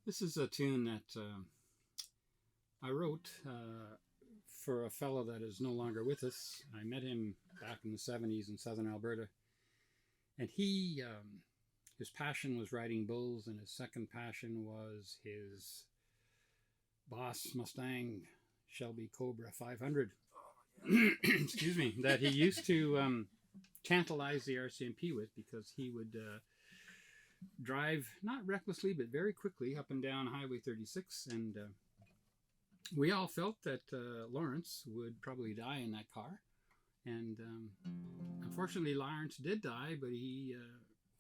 This is a tune that I wrote for a fellow that is no longer with us. I met him back in the 70s in southern Alberta. And his passion was riding bulls, and his second passion was his Boss Mustang Shelby Cobra 500. Excuse me, that he used to tantalize the RCMP with, because he would drive, not recklessly, but very quickly up and down Highway 36. And we all felt that Lawrence would probably die in that car. And unfortunately, Lawrence did die, but he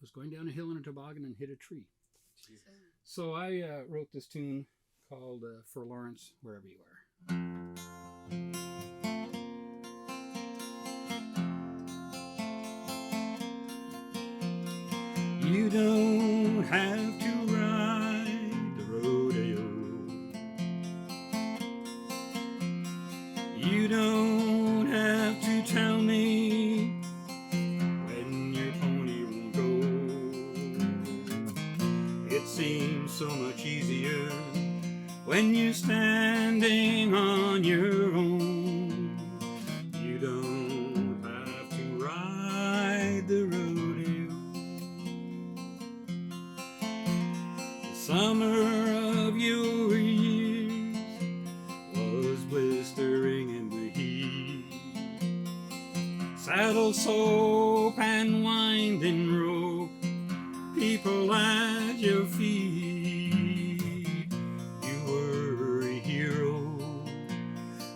was going down a hill in a toboggan and hit a tree. Jeez. So I wrote this tune called For Lawrence, Wherever You Are. You don't have to ride the rodeo. You don't have to tell me when your pony will go. It seems so much easier when you're standing on your own. You don't have to ride the rodeo. The summer of your years was blistering in the heat. Saddle soap and winding rope, people at your feet. You were a hero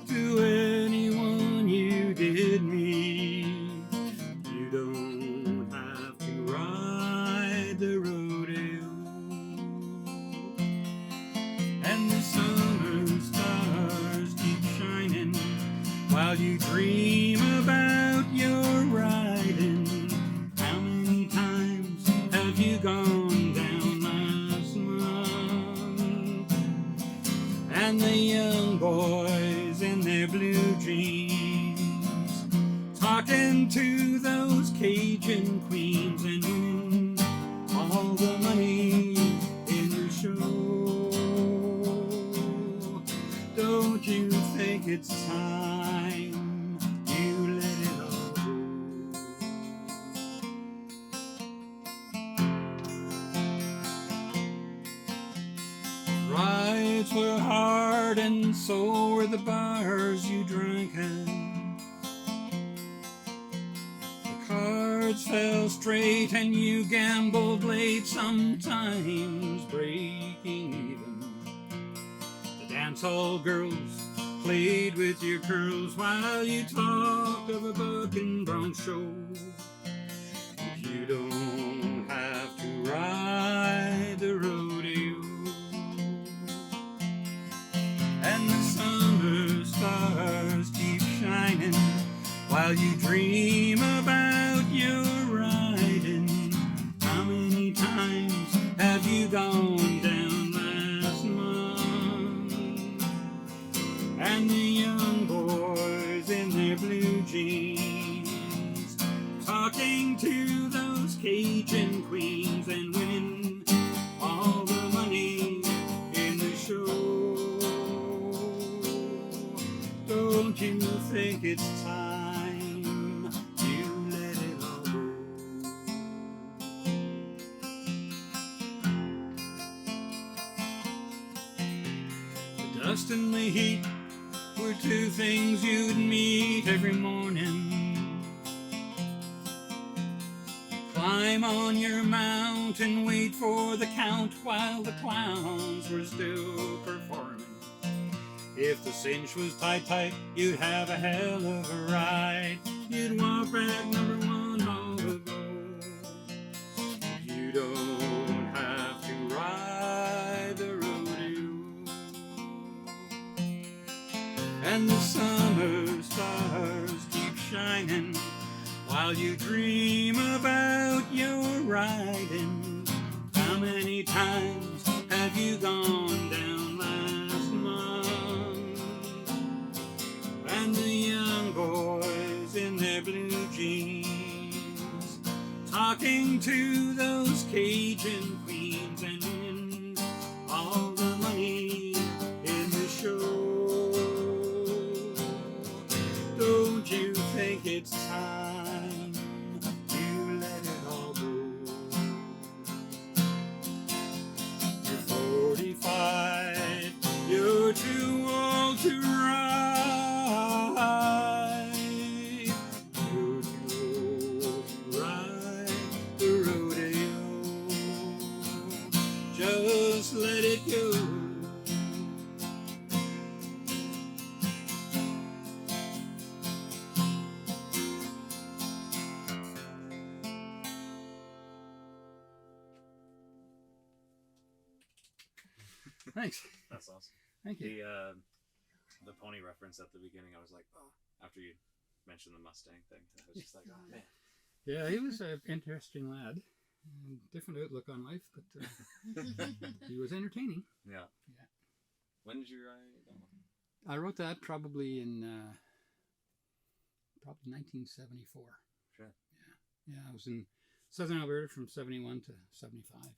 to anyone you did meet. You don't have to ride the rodeo. And the summer stars keep shining while you dream about your riding. How many times have you gone down last month? And the young boys in their blue jeans talking to those Cajun queens and winning all the money in the show. Don't you think it's time you let it all go? Rides were hard and so were the bars you drank at. The cards fell straight and you gambled late, sometimes breaking even. The dance hall girls played with your curls while you talked of a buck and brown show. You don't have to ride the rodeo. And the summer stars keep shining while you dream about your riding. How many times have you gone down last month? And the young boys in their blue jeans talking to those Cajun queens and winning all the money in the show. Don't you think it's time you let it all go? The dust and the heat were two things you'd meet every morning. Climb on your mount and wait for the count while the clowns were still performing. If the cinch was tight, you'd have a hell of a ride. You'd walk back number one all ago. You don't have to ride the rodeo. And the summer stars keep shining while you dream about your riding. How many times have you gone down last month? And the young boys in their blue jeans talking to those Cajun queens and winning all Just let it go. Thanks. That's awesome. Thank you. The pony reference at the beginning, I was like, oh, after you mentioned the Mustang thing, I was just like, oh man. Yeah, he was an interesting lad. Different outlook on life, but he was entertaining. Yeah. Yeah. When did you write that one? I wrote that probably in 1974. Sure. Yeah, I was in Southern Alberta from 71 to 75.